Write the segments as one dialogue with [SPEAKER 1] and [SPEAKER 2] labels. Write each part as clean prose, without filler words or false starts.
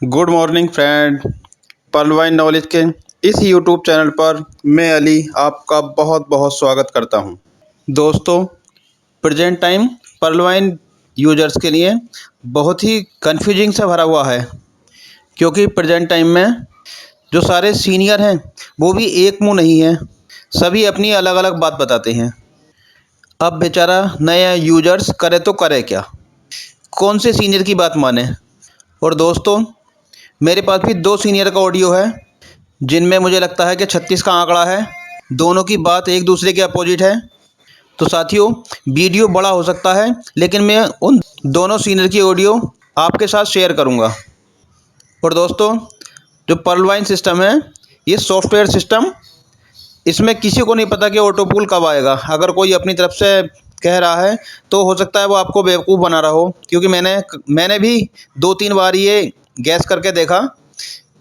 [SPEAKER 1] Good morning friend. पर्लवाइन knowledge के इस YouTube channel पर मैं अली आपका बहुत बहुत स्वागत करता हूं। दोस्तों, प्रेजेंट टाइम पर्लवाइन यूजर्स के लिए बहुत ही कन्फ्यूजिंग से भरा हुआ है, क्योंकि प्रेजेंट टाइम में जो सारे सीनियर हैं वो भी एक मुंह नहीं है, सभी अपनी अलग अलग बात बताते हैं। अब बेचारा नया यूजर्स करे तो करे क्या, कौन से सीनियर की बात माने। और दोस्तों, मेरे पास भी दो सीनियर का ऑडियो है जिनमें मुझे लगता है कि 36 का आंकड़ा है। दोनों की बात एक दूसरे के अपोजिट है। तो साथियों, वीडियो बड़ा हो सकता है, लेकिन मैं उन दोनों सीनियर की ऑडियो आपके साथ शेयर करूंगा। और दोस्तों, जो पर्लवाइन सिस्टम है, ये सॉफ्टवेयर सिस्टम, इसमें किसी को नहीं पता कि ऑटो पूल कब आएगा। अगर कोई अपनी तरफ से कह रहा है तो हो सकता है वो आपको बेवकूफ़ बना रहा हो, क्योंकि मैंने भी 2-3 बार ये गैस करके देखा।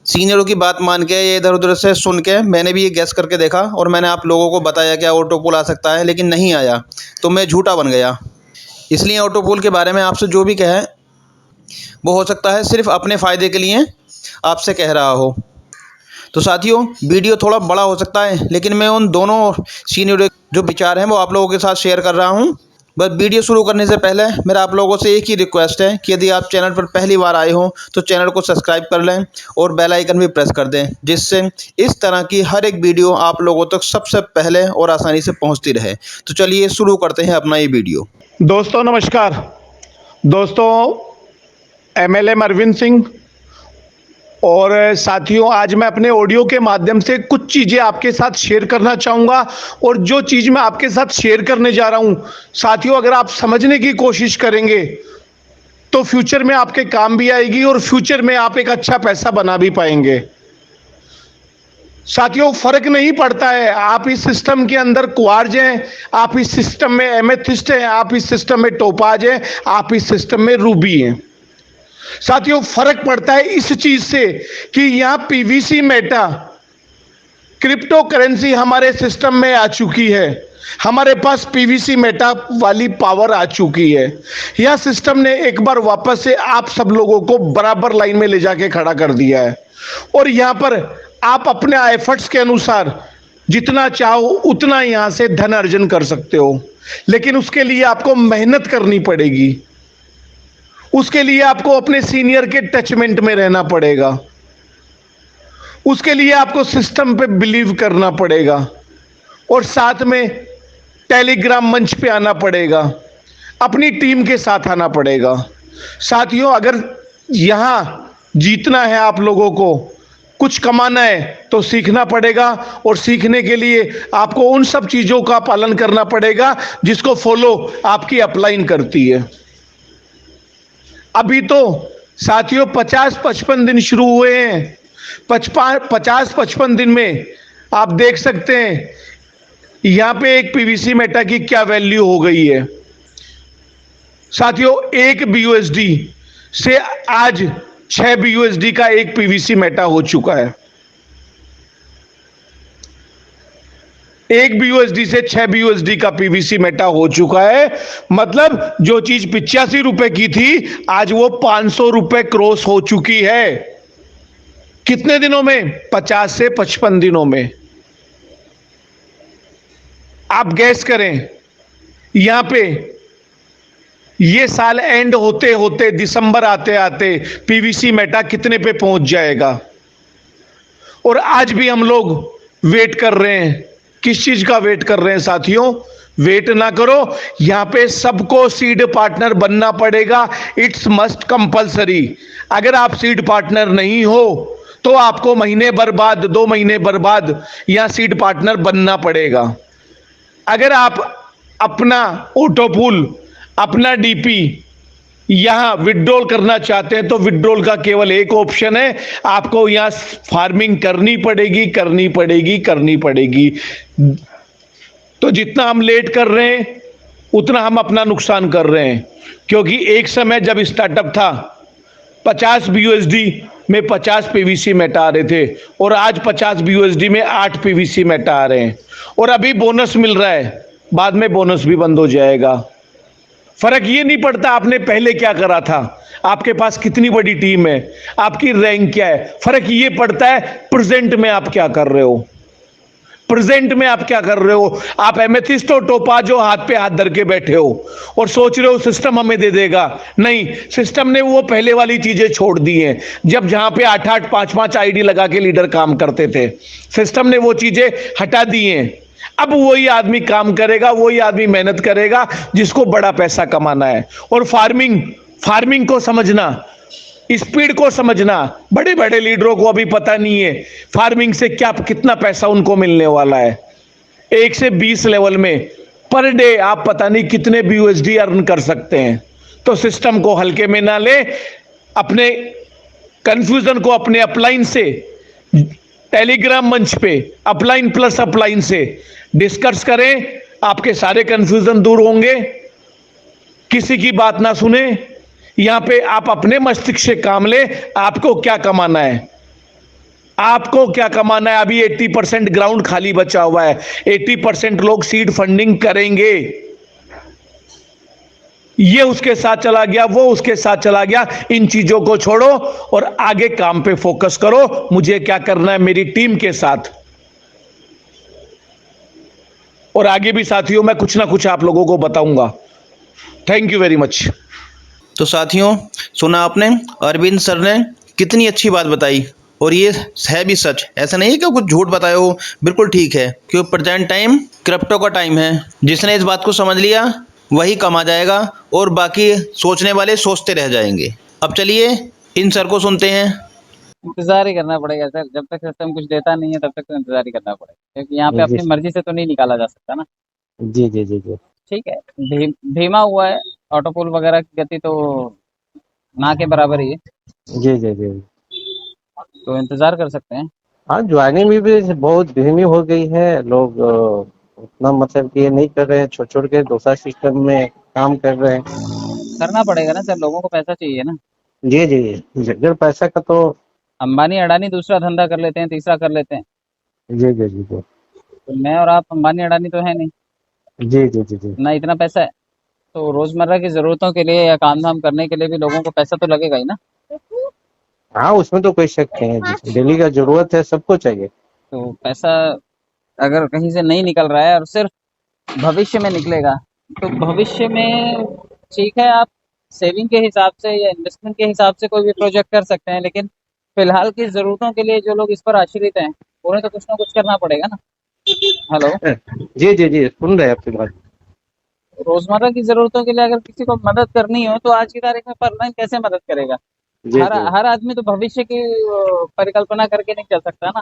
[SPEAKER 1] सीनियरों की बात मान के, ये इधर उधर से सुन के मैंने भी ये गैस करके देखा और मैंने आप लोगों को बताया कि ऑटो पूल आ सकता है, लेकिन नहीं आया, तो मैं झूठा बन गया। इसलिए ऑटो पूल के बारे में आपसे जो भी कहे वो हो सकता है सिर्फ अपने फ़ायदे के लिए आपसे कह रहा हो। तो साथियों, वीडियो थोड़ा बड़ा हो सकता है, लेकिन मैं उन दोनों सीनियर जो विचार हैं वो आप लोगों के साथ शेयर कर रहा हूं। बस वीडियो शुरू करने से पहले मेरा आप लोगों से एक ही रिक्वेस्ट है कि यदि आप चैनल पर पहली बार आए हो तो चैनल को सब्सक्राइब कर लें और बेल आइकन भी प्रेस कर दें, जिससे इस तरह की हर एक वीडियो आप लोगों तक सबसे पहले और आसानी से पहुंचती रहे। तो चलिए शुरू करते हैं अपना ये वीडियो।
[SPEAKER 2] दोस्तों नमस्कार। दोस्तों, एमएलए अरविंद सिंह और साथियों, आज मैं अपने ऑडियो के माध्यम से कुछ चीज़ें आपके साथ शेयर करना चाहूँगा। और जो चीज़ मैं आपके साथ शेयर करने जा रहा हूँ साथियों, अगर आप समझने की कोशिश करेंगे तो फ्यूचर में आपके काम भी आएगी और फ्यूचर में आप एक अच्छा पैसा बना भी पाएंगे। साथियों, फर्क नहीं पड़ता है आप इस सिस्टम के अंदर क्वार्ज हैं, आप इस सिस्टम में एमेथिस्ट हैं, आप इस सिस्टम में टोपाज हैं, आप इस सिस्टम में रूबी हैं। साथियों, फर्क पड़ता है इस चीज से कि यहां पीवीसी मेटा क्रिप्टो करेंसी हमारे सिस्टम में आ चुकी है। हमारे पास पीवीसी मेटा वाली पावर आ चुकी है। यह सिस्टम ने एक बार वापस से आप सब लोगों को बराबर लाइन में ले जाके खड़ा कर दिया है। और यहां पर आप अपने एफर्ट्स के अनुसार जितना चाहो उतना यहां से धन अर्जन कर सकते हो, लेकिन उसके लिए आपको मेहनत करनी पड़ेगी। उसके लिए आपको अपने सीनियर के टचमेंट में रहना पड़ेगा। उसके लिए आपको सिस्टम पे बिलीव करना पड़ेगा और साथ में टेलीग्राम मंच पे आना पड़ेगा, अपनी टीम के साथ आना पड़ेगा। साथियों, अगर यहां जीतना है, आप लोगों को कुछ कमाना है, तो सीखना पड़ेगा। और सीखने के लिए आपको उन सब चीजों का पालन करना पड़ेगा जिसको फॉलो आपकी अपलाइन करती है। अभी तो साथियों 50-55 दिन शुरू हुए हैं। 50-55 दिन में आप देख सकते हैं यहां पे एक पीवीसी मेटा की क्या वैल्यू हो गई है। साथियों, एक बीयूएसडी से आज 6 बीयूएसडी का एक पीवीसी मेटा हो चुका है। एक बीयूएसडी से 6 बीयूएसडी का पीवीसी मेटा हो चुका है। मतलब जो चीज 85 रुपए की थी, आज वो 500 रुपए क्रॉस हो चुकी है। कितने दिनों में? 50 से 55 दिनों में। आप गैस करें, यहां पे ये साल एंड होते होते, दिसंबर आते आते पीवीसी मेटा कितने पे पहुंच जाएगा। और आज भी हम लोग वेट कर रहे हैं। किस चीज का वेट कर रहे हैं साथियों? वेट ना करो, यहां पे सबको सीड पार्टनर बनना पड़ेगा। It's must compulsory. अगर आप सीड पार्टनर नहीं हो तो आपको महीने बर्बाद, 2 महीने बर्बाद यहां सीड पार्टनर बनना पड़ेगा। अगर आप अपना ऑटो पूल, अपना डीपी यहां विड्रॉल करना चाहते हैं तो विड्रॉल का केवल एक ऑप्शन है, आपको यहां फार्मिंग करनी पड़ेगी, करनी पड़ेगी, करनी पड़ेगी। तो जितना हम लेट कर रहे हैं उतना हम अपना नुकसान कर रहे हैं, क्योंकि एक समय जब स्टार्टअप था 50 बीयूएसडी में 50 पीवीसी मेटा आ रहे थे और आज 50 बीयूएसडी में 8 पीवीसी मेटा आ रहे हैं। और अभी बोनस मिल रहा है, बाद में बोनस भी बंद हो जाएगा। फर्क ये नहीं पड़ता आपने पहले क्या करा था, आपके पास कितनी बड़ी टीम है, आपकी रैंक क्या है। फर्क ये पड़ता है प्रेजेंट में आप क्या कर रहे हो। प्रेजेंट में आप क्या कर रहे हो। आप एमेथिस्ट हो, टोपाज हो, हाथ पे हाथ धर के बैठे हो और सोच रहे हो सिस्टम हमें दे देगा। नहीं, सिस्टम ने वो पहले वाली चीजें छोड़ दी हैं। जब जहां पे 8-8 5-5 आईडी लगा के लीडर काम करते थे, सिस्टम ने वो चीजें हटा दी हैं। अब वही आदमी काम करेगा, वही आदमी मेहनत करेगा जिसको बड़ा पैसा कमाना है। और फार्मिंग फार्मिंग को समझना, स्पीड को समझना। बड़े बड़े लीडरों को अभी पता नहीं है फार्मिंग से क्या कितना पैसा उनको मिलने वाला है। 1 से 20 लेवल में पर डे आप पता नहीं कितने BUSD अर्न कर सकते हैं। तो सिस्टम को हल्के में ना ले, अपने कंफ्यूजन को अपने अपलाइन से, टेलीग्राम मंच पे अपलाइन प्लस अपलाइन से डिस्कस करें। आपके सारे कंफ्यूजन दूर होंगे। किसी की बात ना सुने, यहां पे आप अपने मस्तिष्क से काम ले। आपको क्या कमाना है, आपको क्या कमाना है। अभी 80% ग्राउंड खाली बचा हुआ है। 80% लोग सीड फंडिंग करेंगे। ये उसके साथ चला गया, वो उसके साथ चला गया। इन चीजों को छोड़ो और आगे काम पे फोकस करो। मुझे क्या करना है मेरी टीम के साथ। और आगे भी साथियों मैं कुछ ना कुछ आप लोगों को बताऊंगा। Thank you very much.
[SPEAKER 1] तो साथियों, सुना आपने अरविंद सर ने कितनी अच्छी बात बताई। और ये है भी सच, ऐसा नहीं है कि कुछ झूठ बताए हो, बिल्कुल ठीक है। क्योंकि प्रेजेंट टाइम क्रिप्टो का टाइम है। जिसने इस बात को समझ लिया वही कमा जाएगा और बाकी सोचने वाले सोचते रह जाएंगे। अब चलिए इन सर को सुनते हैं।
[SPEAKER 3] इंतजार ही करना पड़ेगा सर। जब तक सिस्टम कुछ देता नहीं है तब तक तो इंतजार ही करना पड़ेगा, क्योंकि यहाँ पे
[SPEAKER 4] जी
[SPEAKER 3] अपनी मर्जी से तो नहीं निकाला जा सकता ना।
[SPEAKER 4] जी जी जी जी
[SPEAKER 3] ठीक है, धीमा हुआ है। ऑटोपुल वगैरह की गति तो ना के बराबर ही है,
[SPEAKER 4] जी जी जी।
[SPEAKER 3] तो इंतजार कर सकते हैं।
[SPEAKER 4] हाँ, ज्वाइनिंग भी बहुत धीमी हो गई है। लोग उतना मतलब कि ये नहीं कर रहे हैं, छोड़ छोड़ के दूसरा सिस्टम में काम कर रहे हैं।
[SPEAKER 3] करना पड़ेगा ना सर, लोगों को पैसा चाहिए ना।
[SPEAKER 4] जी जी जी। अगर पैसा का तो
[SPEAKER 3] अंबानी अडानी दूसरा धंधा कर लेते हैं, तीसरा कर लेते हैं।
[SPEAKER 4] जी जी जी जी
[SPEAKER 3] तो मैं और आप अंबानी अडानी तो है नहीं
[SPEAKER 4] जी जी जी जी।
[SPEAKER 3] ना, इतना पैसा है। तो रोजमर्रा की जरूरतों के लिए या काम धाम करने के लिए भी लोगों को पैसा तो लगेगा ही ना।
[SPEAKER 4] हाँ, उसमें तो कोई शक नहीं है जी। डेली का जरूरत है, सबको चाहिए।
[SPEAKER 3] तो पैसा अगर कहीं से नहीं निकल रहा है और सिर्फ भविष्य में निकलेगा, तो भविष्य में ठीक है, आप सेविंग के हिसाब से या इन्वेस्टमेंट के हिसाब से कोई भी प्रोजेक्ट कर सकते हैं, लेकिन फिलहाल की जरूरतों के लिए जो लोग इस पर आश्रित हैं उन्हें तो कुछ ना कुछ करना पड़ेगा ना। हेलो,
[SPEAKER 4] जी जी जी, सुन रहे हैं आपकी बात।
[SPEAKER 3] रोजमर्रा की जरूरतों के लिए अगर किसी को मदद करनी हो तो आज की तारीख में परलाइन कैसे मदद करेगा।
[SPEAKER 4] जी
[SPEAKER 3] हर
[SPEAKER 4] जी
[SPEAKER 3] हर आदमी तो भविष्य की परिकल्पना करके नहीं चल सकता ना,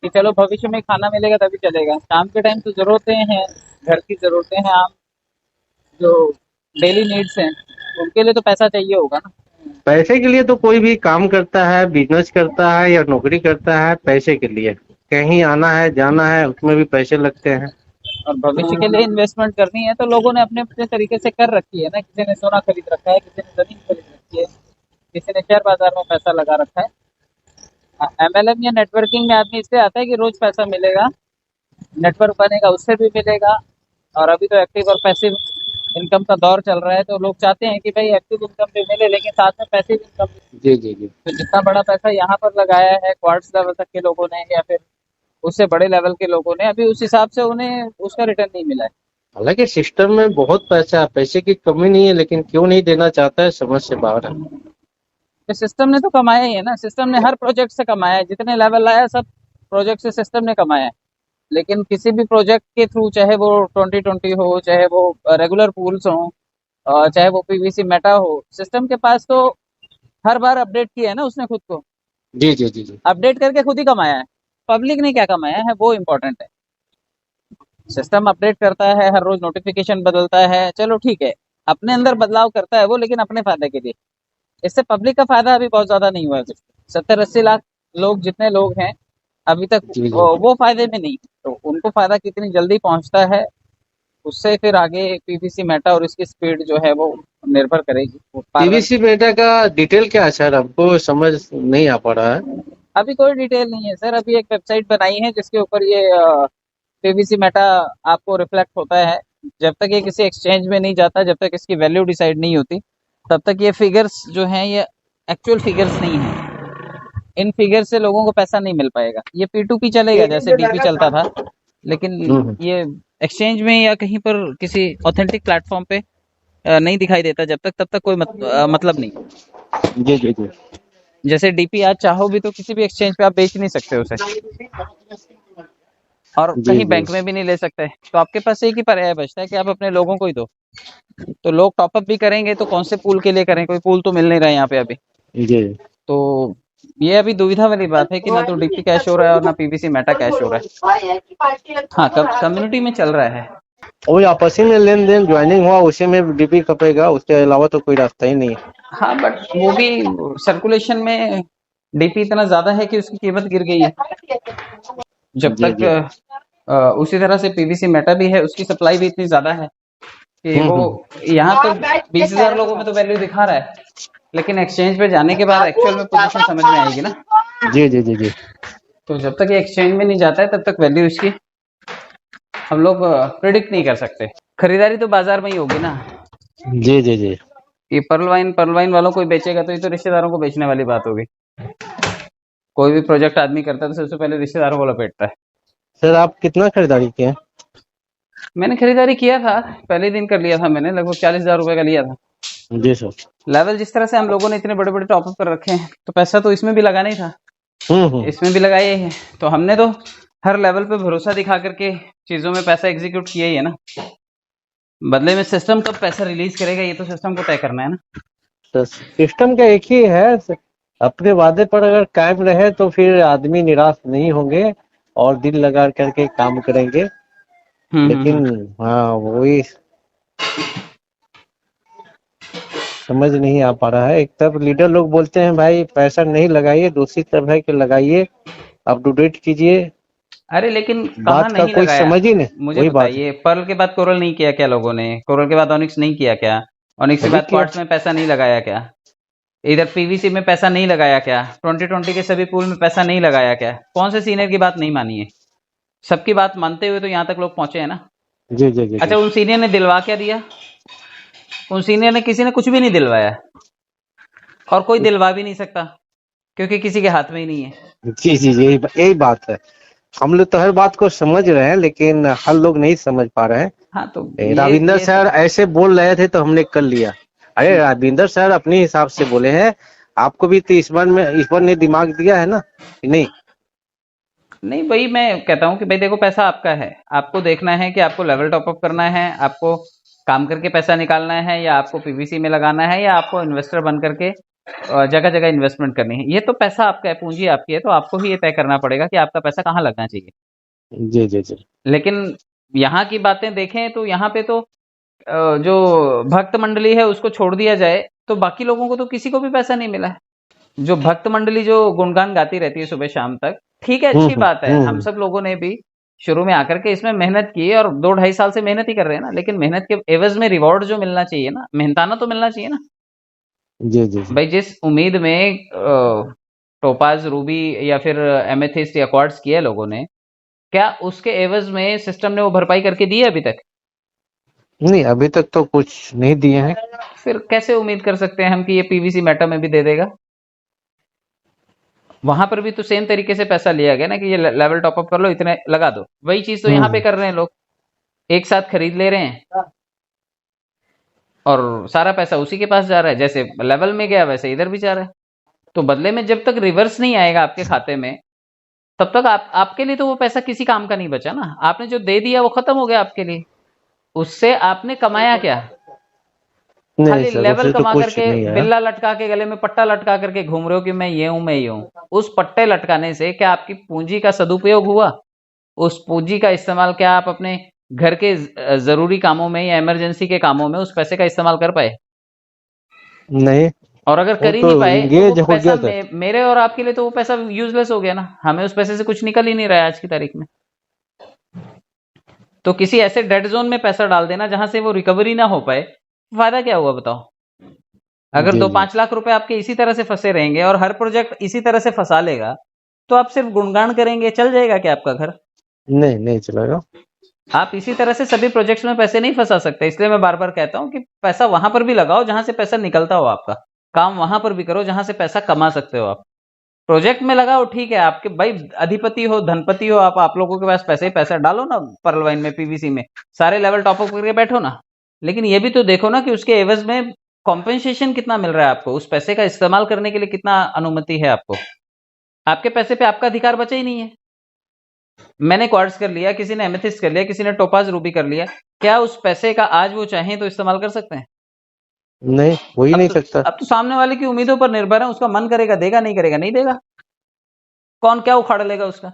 [SPEAKER 3] कि चलो भविष्य में खाना मिलेगा तभी चलेगा। शाम के टाइम तो जरूरतें हैं, घर की जरूरतें हैं, आम जो डेली नीड्स हैं उनके लिए तो पैसा चाहिए होगा ना।
[SPEAKER 4] पैसे के लिए तो कोई भी काम करता है, बिजनेस करता है या नौकरी करता है, पैसे के लिए। कहीं आना है जाना है, उसमें भी पैसे लगते हैं।
[SPEAKER 3] और भविष्य के लिए इन्वेस्टमेंट करनी है तो लोगों ने अपने अपने तरीके से कर रखी है ना। किसी ने सोना खरीद रखा है, किसी ने जमीन खरीद रखी है, किसी ने शेयर बाजार में पैसा लगा रखा है। MLM या नेटवर्किंग में आदमी इसलिए आता है कि रोज पैसा मिलेगा, नेटवर्क बनेगा, उससे भी मिलेगा। और अभी तो एक्टिव और पैसिव इनकम का दौर चल रहा है, तो लोग चाहते हैं कि भाई एक्टिव इनकम भी मिले लेकिन साथ में पैसिव इनकम भी।
[SPEAKER 4] जी जी जी
[SPEAKER 3] तो जितना बड़ा पैसा यहाँ पर लगाया है क्वार्ट्स लेवल तक के लोगों ने या फिर उससे बड़े लेवल के लोगों ने, अभी उस हिसाब से उन्हें उसका रिटर्न नहीं मिला है।
[SPEAKER 4] हालांकि सिस्टम में बहुत पैसा है, पैसे की कमी नहीं है, लेकिन क्यों नहीं देना चाहता है, समझ से बाहर है।
[SPEAKER 3] तो सिस्टम ने तो कमाया ही है ना। सिस्टम ने हर प्रोजेक्ट से कमाया है, जितने लेवल लाया सब प्रोजेक्ट से सिस्टम ने कमाया है। लेकिन किसी भी प्रोजेक्ट के थ्रू, चाहे वो 2020 हो, चाहे वो रेगुलर पूल्स हो, चाहे वो PVC मेटा हो, सिस्टम के पास तो हर बार अपडेट किया है ना उसने खुद को।
[SPEAKER 4] जी जी जी जी
[SPEAKER 3] अपडेट करके खुद ही कमाया है। पब्लिक ने क्या कमाया है वो इम्पोर्टेंट है। सिस्टम अपडेट करता है, हर रोज नोटिफिकेशन बदलता है, चलो ठीक है, अपने अंदर बदलाव करता है वो, लेकिन अपने फायदे के लिए। इससे पब्लिक का फायदा अभी बहुत ज्यादा नहीं हुआ है। 70-80 लाख लोग जितने लोग हैं अभी तक
[SPEAKER 4] जी जी।
[SPEAKER 3] वो फायदे में नहीं। तो उनको फायदा कितनी जल्दी पहुंचता है उससे फिर आगे PVC मेटा और इसकी स्पीड जो है वो निर्भर करेगी। वो
[SPEAKER 4] पीवीसी मेटा का डिटेल क्या है सर? हमको समझ नहीं आ पा रहा है।
[SPEAKER 3] अभी कोई डिटेल नहीं है सर। अभी एक वेबसाइट बनाई है जिसके ऊपर ये PVC मेटा आपको रिफ्लेक्ट होता है। जब तक ये किसी एक्सचेंज में नहीं जाता, जब तक इसकी वैल्यू डिसाइड नहीं होती, तब तक ये फिगर्स जो हैं ये एक्चुअल फिगर्स नहीं हैं। इन फिगर से लोगों को पैसा नहीं मिल पाएगा। ये P2P चलेगा जैसे डीपी चलता था, लेकिन ये एक्सचेंज में या कहीं पर किसी ऑथेंटिक प्लेटफॉर्म पे नहीं दिखाई देता जब तक, तब तक कोई मतलब नहीं।
[SPEAKER 4] जी जी जी।
[SPEAKER 3] जैसे डीपी आज चाहो भी तो किसी भी एक्सचेंज पे आप बेच नहीं सकते उसे, और
[SPEAKER 4] जी
[SPEAKER 3] कहीं
[SPEAKER 4] जी
[SPEAKER 3] बैंक में भी नहीं ले सकते। तो आपके पास एक ही पर्याय बचता है कि आप अपने लोगों को ही दो। तो लोग टॉपअप भी करेंगे तो कौन से पूल के लिए करें, कोई पूल तो मिल नहीं रहा है यहाँ पे अभी।
[SPEAKER 4] जी।
[SPEAKER 3] तो ये अभी दुविधा वाली बात है कि ना तो डीपी कैश हो रहा है और ना पीवीसी मेटा कैश हो रहा है। हाँ, कम्युनिटी में चल रहा है।
[SPEAKER 4] वही आपसी में लेन देन ज्वाइनिंग हुआ, उसी में डीपी खपेगा, उसके अलावा तो कोई रास्ता ही नहीं है।
[SPEAKER 3] हाँ, बट वो भी सर्कुलेशन में डीपी इतना ज्यादा है कि उसकी कीमत गिर गई है। जब
[SPEAKER 4] जी जी।
[SPEAKER 3] तक उसी तरह से पीवीसी मेटा भी है, उसकी सप्लाई भी इतनी ज्यादा है कि वो यहाँ तो 20,000 लोगों में तो वैल्यू दिखा रहा है, लेकिन एक्सचेंज पे जाने के बाद एक्चुअल में पोजीशन समझ में आएगी ना।
[SPEAKER 4] जी जी जी जी।
[SPEAKER 3] तो जब तक ये एक्सचेंज में नहीं जाता है तब तक वैल्यू इसकी हम लोग प्रिडिक्ट नहीं कर सकते। खरीदारी तो बाजार में ही होगी ना।
[SPEAKER 4] जी जी जी।
[SPEAKER 3] ये पर्ल वाइन वालों को ही बेचेगा तो ये तो रिश्तेदारों को बेचने वाली बात होगी। कोई भी प्रोजेक्ट आदमी करता है तो सबसे पहले रिश्तेदारों को लपेटता है।
[SPEAKER 4] सर आप कितना खरीदारी किए?
[SPEAKER 3] मैंने खरीदारी किया था, पहले दिन कर लिया था मैंने, लगभग 40,000 रुपए का लिया था।
[SPEAKER 4] जी सर।
[SPEAKER 3] लेवल जिस तरह से हम लोगों ने इतने बड़े बड़े टॉपअप कर रखे हैं तो पैसा तो इसमें भी लगाना ही था, इसमें भी लगाया ही है। तो हमने तो हर लेवल पे भरोसा दिखा करके चीजों में पैसा एग्जीक्यूट किया ही है ना। बदले में सिस्टम कब पैसा रिलीज करेगा ये तो सिस्टम को तय करना है ना।
[SPEAKER 4] तो सिस्टम का एक ही है, अपने वादे पर अगर कायम रहे तो फिर आदमी निराश नहीं होंगे और दिल लगा करके काम करेंगे। लेकिन हाँ वही समझ नहीं आ पा रहा है। एक तरफ लीडर लोग बोलते हैं भाई पैसा नहीं लगाइए, दूसरी तरफ है कि लगाइए, अप टू डेट कीजिए।
[SPEAKER 3] अरे लेकिन कहाँ
[SPEAKER 4] बात का
[SPEAKER 3] नहीं
[SPEAKER 4] कोई
[SPEAKER 3] लगाया,
[SPEAKER 4] समझ ही नहीं।
[SPEAKER 3] मुझे
[SPEAKER 4] वही बात
[SPEAKER 3] बताइए। पर्ल के बाद कोरल नहीं किया क्या लोगों ने? कोरल के बाद ऑनिक्स नहीं किया क्या? ऑनिक्स के
[SPEAKER 4] अभी
[SPEAKER 3] बाद
[SPEAKER 4] क्या?
[SPEAKER 3] क्वार्ट्ज में पैसा नहीं लगाया क्या? इधर पीवीसी में पैसा नहीं लगाया क्या? 2020 के सभी पूल में पैसा नहीं लगाया क्या? कौन से सीनियर की बात नहीं मानी है? सबकी बात मानते हुए तो यहाँ तक लोग पहुंचे हैं ना।
[SPEAKER 4] जी जी जी।
[SPEAKER 3] अच्छा, उन सीनियर ने दिलवा क्या दिया? उन सीनियर ने किसी ने कुछ भी नहीं दिलवाया, और कोई दिलवा भी नहीं सकता क्योंकि किसी के हाथ में ही नहीं है।
[SPEAKER 4] जी जी जी, यही बात है। हम लोग तो हर बात को समझ रहे हैं लेकिन हर लोग नहीं समझ पा रहे हैं।
[SPEAKER 3] हाँ, तो
[SPEAKER 4] रविंदर सर ऐसे बोल रहे थे तो हमने कर लिया। अरे रविंदर सर अपने हिसाब से बोले हैं, आपको भी तो ईश्वर ने दिमाग दिया है ना कि नहीं?
[SPEAKER 3] नहीं, वही मैं कहता हूँ कि भाई देखो, पैसा आपका है, आपको देखना है कि आपको लेवल टॉपअप करना है, आपको काम करके पैसा निकालना है, या आपको पीवीसी में लगाना है, या आपको इन्वेस्टर बन करके जगह जगह इन्वेस्टमेंट करनी है। ये तो पैसा आपका है, पूंजी आपकी है, तो आपको ही ये तय करना पड़ेगा कि आपका पैसा कहाँ लगना चाहिए।
[SPEAKER 4] जी जी जी।
[SPEAKER 3] लेकिन यहाँ की बातें देखें तो यहाँ पे तो जो भक्त मंडली है उसको छोड़ दिया जाए तो बाकी लोगों को तो किसी को भी पैसा नहीं मिला है। जो भक्त मंडली जो गुणगान गाती रहती है सुबह शाम तक, ठीक है, अच्छी बात है। हम सब लोगों ने भी शुरू में आकर के इसमें मेहनत की और 2-2.5 साल से मेहनत ही कर रहे हैं ना, लेकिन मेहनत के एवज में रिवॉर्ड जो मिलना चाहिए ना, मेहनताना तो मिलना चाहिए ना।
[SPEAKER 4] जी जी जी।
[SPEAKER 3] भाई जिस उम्मीद में टोपाज, रूबी या फिर एमेथिस्ट या क्वार्ट्ज किए लोगों ने, क्या उसके एवज में सिस्टम ने वो भरपाई करके दी है अभी तक?
[SPEAKER 4] नहीं, अभी तक तो कुछ नहीं दिए हैं।
[SPEAKER 3] फिर कैसे उम्मीद कर सकते हैं हम कि ये पीवीसी मेटा में भी दे देगा? वहां पर भी तो सेम तरीके से पैसा लिया गया ना कि ये लेवल टॉपअप कर लो, इतने लगा दो। वही चीज तो यहाँ पे कर रहे हैं लोग, एक साथ खरीद ले रहे हैं और सारा पैसा उसी के पास जा रहा है। जैसे लेवल में गया वैसे इधर भी जा रहा है। तो बदले में जब तक रिवर्स नहीं आएगा आपके खाते में, तब तक आपके लिए तो वो पैसा किसी काम का नहीं बचा ना। आपने जो दे दिया वो खत्म हो गया आपके लिए, उससे आपने कमाया क्या?
[SPEAKER 4] नहीं
[SPEAKER 3] खाली
[SPEAKER 4] सर,
[SPEAKER 3] लेवल
[SPEAKER 4] उससे तो
[SPEAKER 3] कमा
[SPEAKER 4] कुछ
[SPEAKER 3] करके
[SPEAKER 4] नहीं है।
[SPEAKER 3] बिल्ला लटका के, गले में पट्टा लटका करके घूम रहे हो कि मैं ये हूं, मैं ये हूं। उस पट्टे लटकाने से क्या आपकी पूंजी का सदुपयोग हुआ? उस पूंजी का इस्तेमाल क्या आप अपने घर के जरूरी कामों में या इमरजेंसी के कामों में उस पैसे का इस्तेमाल कर पाए?
[SPEAKER 4] नहीं,
[SPEAKER 3] और अगर
[SPEAKER 4] वो
[SPEAKER 3] कर ही
[SPEAKER 4] तो
[SPEAKER 3] नहीं पाए तो
[SPEAKER 4] इंगेज
[SPEAKER 3] वो
[SPEAKER 4] हो
[SPEAKER 3] पैसा
[SPEAKER 4] गया था।
[SPEAKER 3] मेरे और आपके लिए तो वो पैसा यूजलेस हो गया ना। हमें उस पैसे से कुछ निकल ही नहीं रहा है आज की तारीख में। तो किसी ऐसे डेड जोन में पैसा डाल देना जहां से वो रिकवरी ना हो पाए, फायदा क्या हुआ बताओ? अगर
[SPEAKER 4] जी
[SPEAKER 3] 2-5 लाख रुपए आपके इसी तरह से फंसे रहेंगे और हर प्रोजेक्ट इसी तरह से फंसा लेगा, तो आप सिर्फ गुणगान करेंगे, चल जाएगा क्या आपका घर?
[SPEAKER 4] नहीं नहीं चलेगा।
[SPEAKER 3] आप इसी तरह से सभी प्रोजेक्ट्स में पैसे नहीं फंसा सकते, इसलिए मैं बार बार कहता हूं कि पैसा वहां पर भी लगाओ जहां से पैसा निकलता हो, आपका काम वहां पर भी करो जहां से पैसा कमा सकते हो आप। प्रोजेक्ट में लगाओ ठीक है, आपके भाई अधिपति हो धनपति हो आप लोगों के पास पैसे ही पैसा डालो ना पर्ल वाइन में, पीवीसी में, सारे लेवल टॉप अप करके बैठो ना। लेकिन ये भी तो देखो ना कि उसके एवज में कॉम्पेंसेशन कितना मिल रहा है आपको, उस पैसे का इस्तेमाल करने के लिए कितना अनुमति है आपको। आपके पैसे पे आपका अधिकार बचा ही नहीं है। मैंने क्वार्ट्ज कर लिया, किसी ने एमेथिस्ट कर लिया, किसी ने टोपाज रूबी कर लिया, क्या उस पैसे का आज वो चाहें तो इस्तेमाल कर सकते हैं?
[SPEAKER 4] नहीं, हो ही नहीं सकता।
[SPEAKER 3] अब तो सामने वाले की उम्मीदों पर निर्भर है, उसका मन करेगा देगा, नहीं करेगा नहीं देगा। कौन क्या उखाड़ लेगा उसका?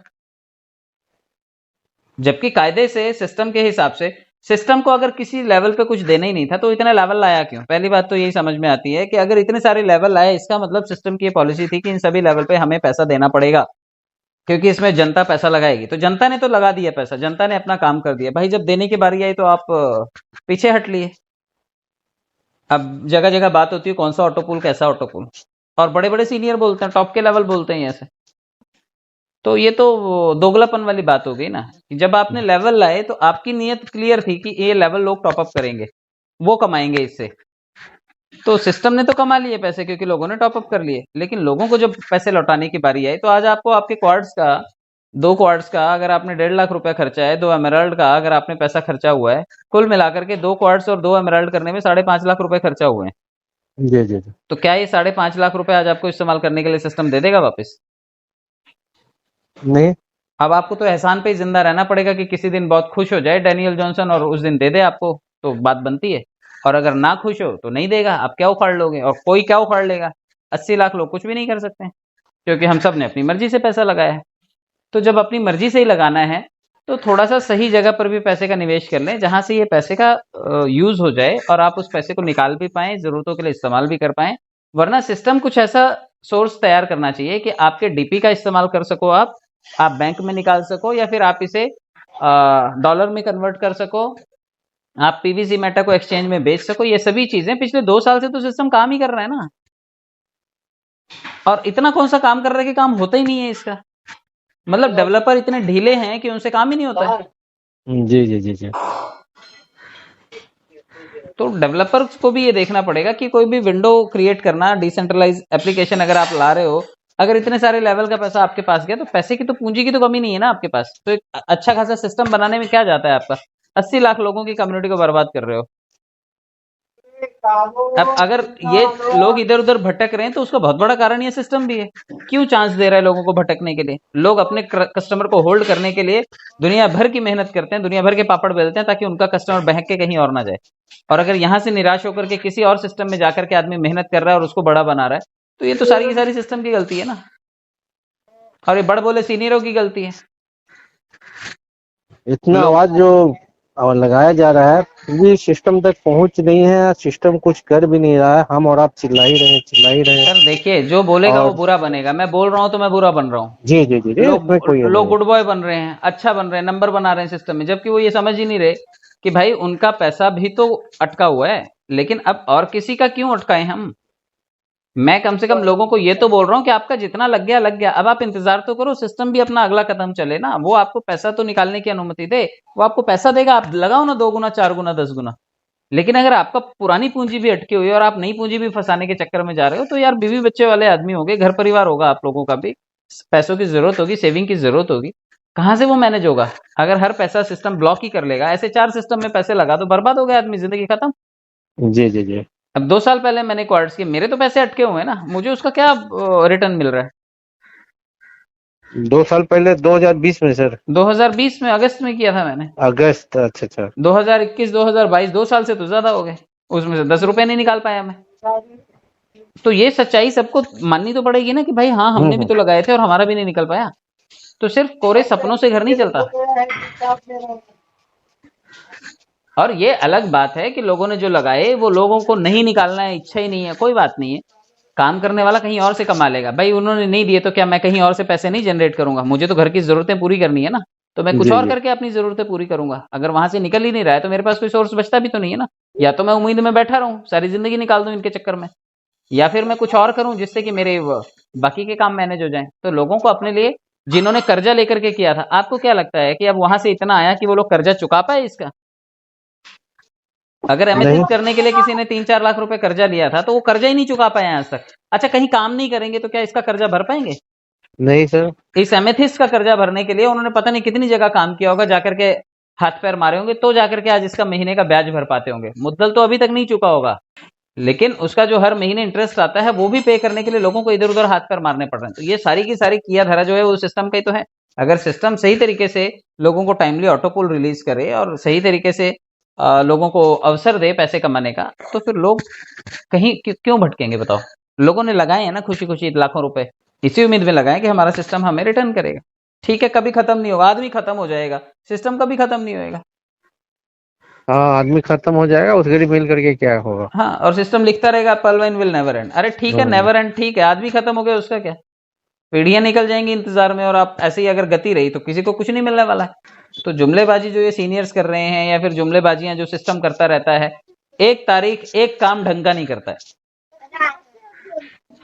[SPEAKER 3] जबकि कायदे से सिस्टम के हिसाब से सिस्टम को अगर किसी लेवल पे कुछ देना ही नहीं था तो इतने लेवल लाया क्यों? पहली बात तो यही समझ में आती है कि अगर इतने सारे लेवल लाए इसका मतलब सिस्टम की पॉलिसी थी कि इन सभी लेवल पे हमें पैसा देना पड़ेगा क्योंकि इसमें जनता पैसा लगाएगी। तो जनता ने तो लगा दिया पैसा, जनता ने अपना काम कर दिया भाई, जब देने की बारी आई तो आप पीछे हट लिए। अब जगह जगह बात होती है कौन सा ऑटो पूल कैसा ऑटो पूल, और बड़े बड़े सीनियर बोलते हैं, टॉप के लेवल बोलते हैं ऐसे। तो ये तो दोगलापन वाली बात हो गई ना कि जब आपने लेवल लाए तो आपकी नीयत क्लियर थी कि ये लेवल लोग टॉप अप करेंगे, वो कमाएंगे इससे। तो सिस्टम ने तो कमा लिए पैसे क्योंकि लोगों ने टॉप अप कर लिए, लेकिन लोगों को जब पैसे लौटाने की बारी आई तो आज आपको आपके क्वार्ट्स का, 2 क्वार्ट्स का अगर आपने 1.5 लाख रुपया खर्चा है, 2 एमराल्ड का अगर आपने पैसा खर्चा हुआ है, कुल मिलाकर के 2 क्वार्ट्स और 2 एमराल्ड करने में 5.5 लाख रुपए खर्चा हुए हैं।
[SPEAKER 4] जी जी जी।
[SPEAKER 3] तो क्या ये 5.5 लाख रुपए आज आपको इस्तेमाल करने के लिए सिस्टम दे देगा वापस?
[SPEAKER 4] नहीं।
[SPEAKER 3] अब आपको तो एहसान पे ही जिंदा रहना पड़ेगा कि किसी दिन बहुत खुश हो जाए डैनियल जॉनसन और उस दिन दे दे आपको, तो बात बनती है। और अगर ना खुश हो तो नहीं देगा, आप क्या उखाड़ लोगे? और कोई क्या उखाड़ लेगा? 80 लाख लोग कुछ भी नहीं कर सकते क्योंकि हम सब ने अपनी मर्जी से पैसा लगाया है। तो जब अपनी मर्जी से ही लगाना है तो थोड़ा सा सही जगह पर भी पैसे का निवेश कर लें जहां से ये पैसे का यूज हो जाए और आप उस पैसे को निकाल भी पाएं, जरूरतों के लिए इस्तेमाल भी कर पाएं। वरना सिस्टम कुछ ऐसा सोर्स तैयार करना चाहिए कि आपके डीपी का इस्तेमाल कर सको, आप बैंक में निकाल सको, या फिर आप इसे डॉलर में कन्वर्ट कर सको, आप पीवीसी मेटा को एक्सचेंज में बेच सको। ये सभी चीजें पिछले 2 साल से तो सिस्टम काम ही कर रहा है ना। और इतना कौन सा काम कर रहा है कि काम होता ही नहीं है इसका, मतलब डेवलपर इतने ढीले हैं कि उनसे काम ही नहीं होता है।
[SPEAKER 4] जी जी जी जी।
[SPEAKER 3] तो डेवलपर्स को भी ये देखना पड़ेगा कि कोई भी विंडो क्रिएट करना, डिसेंट्रलाइज एप्लीकेशन अगर आप ला रहे हो, अगर इतने सारे लेवल का पैसा आपके पास गया तो पैसे की तो, पूंजी की तो कमी नहीं है ना आपके पास। तो एक अच्छा खासा सिस्टम बनाने में क्या जाता है आपका? 80 लाख लोगों की कम्युनिटी को बर्बाद कर रहे हो। अब अगर ये लोग इधर उधर भटक रहे हैं तो उसका बहुत बड़ा कारण ये सिस्टम भी है। क्यों चांस दे रहा है लोगों को भटकने के लिए? लोग अपने कस्टमर को होल्ड करने के लिए दुनिया भर की मेहनत करते हैं, दुनिया भर के पापड़ बेलते हैं ताकि उनका कस्टमर बहक के कहीं और ना जाए। और अगर यहां से निराश होकर के किसी और सिस्टम में जाकर के आदमी मेहनत कर रहा है और उसको बड़ा बना रहा है, तो ये तो सारी की सारी सिस्टम की गलती है ना, और ये बड़ बोले सीनियरों की गलती है।
[SPEAKER 4] इतना आवाज जो लगाया जा रहा है फिर भी सिस्टम तक पहुंच नहीं है, सिस्टम कुछ कर भी नहीं रहा है, हम और आप चिल्ला ही रहे
[SPEAKER 3] सर देखिए, जो बोलेगा वो बुरा बनेगा। मैं बोल रहा हूँ तो मैं बुरा बन रहा हूँ।
[SPEAKER 4] जी जी जी।
[SPEAKER 3] लोग गुड बॉय बन रहे हैं, अच्छा बन रहे हैं, नंबर बना रहे हैं सिस्टम में, जबकि वो ये समझ ही नहीं रहे कि भाई उनका पैसा भी तो अटका हुआ है। लेकिन अब और किसी का क्यों अटकाएं हम? मैं कम से कम लोगों को ये तो बोल रहा हूँ कि आपका जितना लग गया लग गया, अब आप इंतजार तो करो, सिस्टम भी अपना अगला कदम चले ना। वो आपको पैसा तो निकालने की अनुमति दे, वो आपको पैसा देगा, आप लगाओ ना 2 गुना 4 गुना 10 गुना। लेकिन अगर आपका पुरानी पूंजी भी अटकी हुई है और आप नई पूंजी भी फंसाने के चक्कर में जा रहे हो, तो यार बीवी बच्चे वाले आदमी होंगे, घर परिवार होगा, आप लोगों का भी पैसों की जरूरत होगी, सेविंग की जरूरत होगी, कहां से वो मैनेज होगा? अगर हर पैसा सिस्टम ब्लॉक ही कर लेगा, ऐसे 4 सिस्टम में पैसे लगा तो बर्बाद हो गया आदमी, जिंदगी खत्म।
[SPEAKER 4] जी जी जी।
[SPEAKER 3] अब 2 साल पहले मैंने क्वार्ट्स किए, मेरे तो पैसे अटके हुए हैं ना, मुझे उसका क्या रिटर्न मिल रहा है?
[SPEAKER 4] 2 साल पहले 2020 में सर?
[SPEAKER 3] 2020 में अगस्त में किया था मैंने।
[SPEAKER 4] अगस्त? अच्छा अच्छा।
[SPEAKER 3] 2021 2022 2 साल से तो ज्यादा हो गए, उसमें से 10 रुपए नहीं निकाल पाया मैं। तो ये सच्चाई सबको माननी तो पड़ेगी ना कि भाई हाँ, हमने भी तो लगाए थे और हमारा भी नहीं निकल पाया। तो सिर्फ कोरे सपनों से घर नहीं चलता। और ये अलग बात है कि लोगों ने जो लगाए वो लोगों को नहीं निकालना है, इच्छा ही नहीं है, कोई बात नहीं है, काम करने वाला कहीं और से कमा लेगा। भाई उन्होंने नहीं दिए तो क्या मैं कहीं और से पैसे नहीं जनरेट करूंगा? मुझे तो घर की जरूरतें पूरी करनी है ना, तो मैं कुछ और करके अपनी जरूरतें पूरी करूंगा। अगर वहां से निकल ही नहीं रहा है तो मेरे पास कोई सोर्स बचता भी तो नहीं है ना। या तो मैं उम्मीद में बैठा रहूं, सारी जिंदगी निकाल दूं इनके चक्कर में, या फिर मैं कुछ और करूं जिससे कि मेरे बाकी के काम मैनेज हो जाएं। तो लोगों को अपने लिए जिन्होंने कर्जा लेकर के किया था, आपको क्या लगता है कि अब वहां से इतना आया कि वो लोग कर्जा चुका पाए इसका? अगर एमेथिस्ट करने के लिए किसी ने 3-4 लाख रुपए कर्जा लिया था तो वो कर्जा ही नहीं चुका पाए आज तक। अच्छा, कहीं काम नहीं करेंगे तो क्या इसका कर्जा भर पाएंगे?
[SPEAKER 4] नहीं सर।
[SPEAKER 3] इस एमेथिस्ट का कर्जा भरने के लिए उन्होंने पता नहीं कितनी जगह काम किया होगा, जाकर के हाथ पैर मारे होंगे, तो जाकर के आज इसका महीने का ब्याज भर पाते होंगे। मुद्दल तो अभी तक नहीं चुका होगा, लेकिन उसका जो हर महीने इंटरेस्ट आता है वो भी पे करने के लिए लोगों को इधर उधर हाथ पैर मारने पड़ रहे हैं। तो ये सारी की सारी किया धारा जो है वो सिस्टम का ही तो है। अगर सिस्टम सही तरीके से लोगों को टाइमली ऑटोपुल रिलीज करे और सही तरीके से लोगों को अवसर दे पैसे कमाने का, तो फिर लोग कहीं क्यों भटकेंगे बताओ? लोगों ने लगाए हैं ना खुशी खुशी लाखों रुपए, इसी उम्मीद में लगाए कि हमारा सिस्टम हमें रिटर्न करेगा। ठीक है, कभी खत्म नहीं होगा, आदमी खत्म हो जाएगा, सिस्टम कभी खत्म नहीं होएगा।
[SPEAKER 4] हाँ, आदमी खत्म हो जाएगा, उस घड़ी मिल करके क्या होगा?
[SPEAKER 3] हाँ, और सिस्टम लिखता रहेगा पलवाइन विल नेवर एंड। अरे ठीक है, नेवर एंड ठीक है, आदमी खत्म हो गया उसका क्या? पीढ़ियां निकल जाएंगी इंतजार में, और आप ऐसे ही अगर गति रही तो किसी को कुछ नहीं मिलने वाला है। तो जुमलेबाजी जो ये सीनियर्स कर रहे हैं, या फिर जुमलेबाजियां जो सिस्टम करता रहता है, एक तारीख एक काम ढंग का नहीं करता है।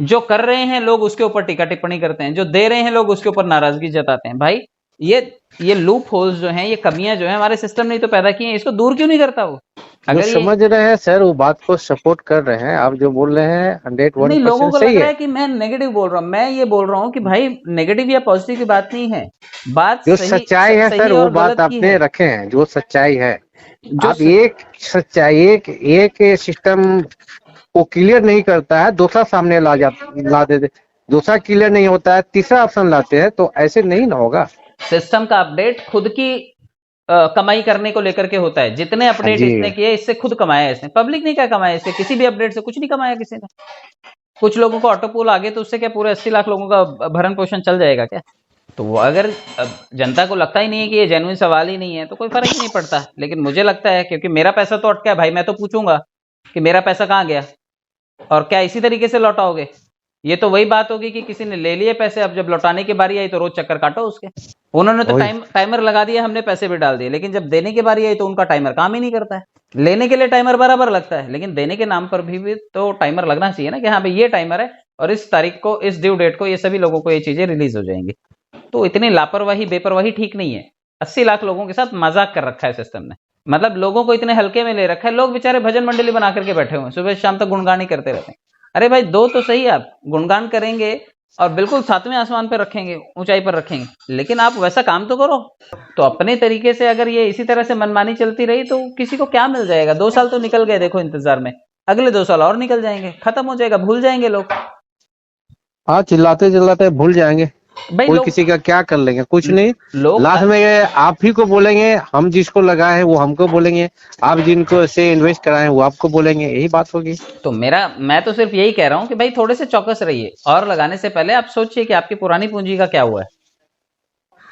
[SPEAKER 3] जो कर रहे हैं लोग उसके ऊपर टीका टिप्पणी करते हैं, जो दे रहे हैं लोग उसके ऊपर नाराजगी जताते हैं। भाई ये लूप होल्स जो हैं, ये कमियां जो हैं हमारे सिस्टम ने तो पैदा की हैं, इसको दूर क्यों नहीं करता वो?
[SPEAKER 4] अगर समझ रहे हैं सर, वो बात को सपोर्ट कर रहे हैं, आप जो बोल रहे हैं 101%
[SPEAKER 3] नहीं, लोगों को
[SPEAKER 4] सही
[SPEAKER 3] लग रहा है कि मैं नेगेटिव बोल रहा हूँ। मैं ये बोल रहा हूँ कि भाई नेगेटिव या पॉजिटिव की बात नहीं है, बात
[SPEAKER 4] जो
[SPEAKER 3] सही,
[SPEAKER 4] सच्चाई है सर, वो बात आपने रखे हैं, जो सच्चाई है। आप एक सच्चाई एक सिस्टम को क्लियर नहीं करता है, दूसरा सामने ला देते, दूसरा क्लियर नहीं होता है, तीसरा ऑप्शन लाते हैं, तो ऐसे नहीं ना होगा।
[SPEAKER 3] सिस्टम का अपडेट खुद की कमाई करने को लेकर के होता है। जितने अपडेट इसने किए, इससे खुद कमाया है इसने, पब्लिक ने क्या कमाया इससे? किसी भी अपडेट से कुछ नहीं कमाया किसी ने। कुछ लोगों को ऑटोपोल आ गए तो उससे क्या पूरे 80 लाख लोगों का भरण पोषण चल जाएगा क्या? तो अगर जनता को लगता ही नहीं है कि ये जेन्युइन सवाल ही नहीं है तो कोई फर्क ही नहीं पड़ता। लेकिन मुझे लगता है, क्योंकि मेरा पैसा तो अटका है भाई, मैं तो पूछूंगा कि मेरा पैसा कहाँ गया और क्या इसी तरीके से लौटाओगे? ये तो वही बात होगी कि किसी ने ले लिए पैसे, अब जब लौटाने की बारी आई तो रोज चक्कर काटो उसके। उन्होंने तो टाइमर लगा दिया, हमने पैसे भी डाल दिए, लेकिन जब देने की बारी आई तो उनका टाइमर काम ही नहीं करता है। लेने के लिए टाइमर बराबर लगता है, लेकिन देने के नाम पर भी तो टाइमर लगना चाहिए ना, कि हाँ भाई ये टाइमर है और इस तारीख को, इस ड्यू डेट को ये सभी लोगों को ये चीजें रिलीज हो जाएंगी। तो इतनी लापरवाही बेपरवाही ठीक नहीं है। 80 लाख लोगों के साथ मजाक कर रखा है सिस्टम ने, मतलब लोगों को इतने हल्के में ले रखा है। लोग बेचारे भजन मंडली बना करके बैठे हुए हैं, सुबह शाम तक गुणगान ही करते रहते हैं। अरे भाई दो तो सही, आप गुणगान करेंगे और बिल्कुल 7वें आसमान पर रखेंगे, ऊंचाई पर रखेंगे, लेकिन आप वैसा काम तो करो। तो अपने तरीके से अगर ये इसी तरह से मनमानी चलती रही तो किसी को क्या मिल जाएगा? 2 साल तो निकल गए देखो इंतजार में, अगले 2 साल और निकल जाएंगे, खत्म हो जाएगा, भूल जाएंगे लोग।
[SPEAKER 4] हाँ, चिल्लाते चिल्लाते भूल जाएंगे, कोई किसी का क्या कर लेंगे, कुछ नहीं। लास्ट में आप ही को बोलेंगे, हम जिसको लगाए हैं वो हमको बोलेंगे, आप जिनको से इन्वेस्ट कराए वो आपको बोलेंगे, यही बात होगी।
[SPEAKER 3] तो मैं तो सिर्फ यही कह रहा हूँ कि भाई थोड़े से चौकस रहिए, और लगाने से पहले आप सोचिए कि आपकी पुरानी पूंजी का क्या हुआ है।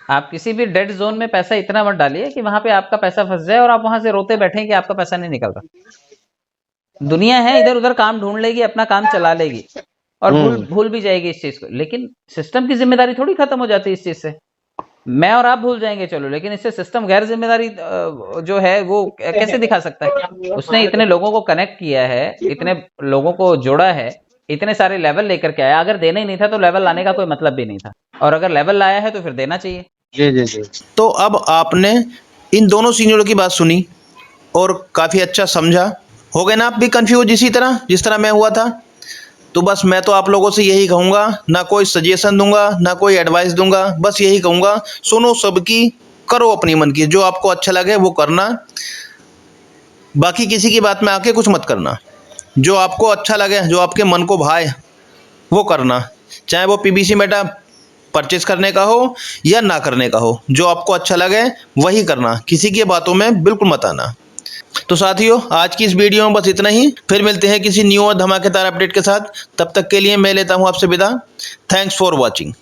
[SPEAKER 3] आप किसी भी डेड जोन में पैसा इतना मत डालिए कि वहां पे आपका पैसा फंस जाए और आप वहां से रोते बैठे कि आपका पैसा नहीं निकल रहा। दुनिया है, इधर उधर काम ढूंढ लेगी, अपना काम चला लेगी और भूल भी जाएगी इस चीज को, लेकिन सिस्टम की जिम्मेदारी थोड़ी खत्म हो जाती है इस चीज से। मैं और आप भूल जाएंगे चलो, लेकिन इससे सिस्टम गैर जिम्मेदारी जो है वो कैसे दिखा सकता है? उसने इतने लोगों को कनेक्ट किया है, इतने लोगों को जोड़ा है, इतने सारे लेवल लेकर के आया। अगर देना ही नहीं था तो लेवल लाने का कोई मतलब भी नहीं था, और अगर लेवल लाया है तो फिर देना चाहिए।
[SPEAKER 4] जी।
[SPEAKER 1] तो अब आपने इन दोनों सीनियरों की बात सुनी और काफ़ी अच्छा समझा। हो गए ना आप भी कंफ्यूज इसी तरह जिस तरह मैं हुआ था? तो बस मैं तो आप लोगों से यही कहूँगा, ना कोई सजेशन दूंगा ना कोई एडवाइस दूंगा, बस यही कहूँगा सुनो सबकी, करो अपनी मन की, जो आपको अच्छा लगे वो करना, बाकी किसी की बात में आके कुछ मत करना। जो आपको अच्छा लगे, जो आपके मन को भाए वो करना, चाहे वो पीबीसी मेटा परचेज करने का हो या ना करने का हो, जो आपको अच्छा लगे वही करना, किसी की बातों में बिल्कुल मत आना। तो साथियों, आज की इस वीडियो में बस इतना ही, फिर मिलते हैं किसी न्यू और धमाकेदार अपडेट के साथ। तब तक के लिए मैं लेता हूं आपसे विदा। Thanks for watching.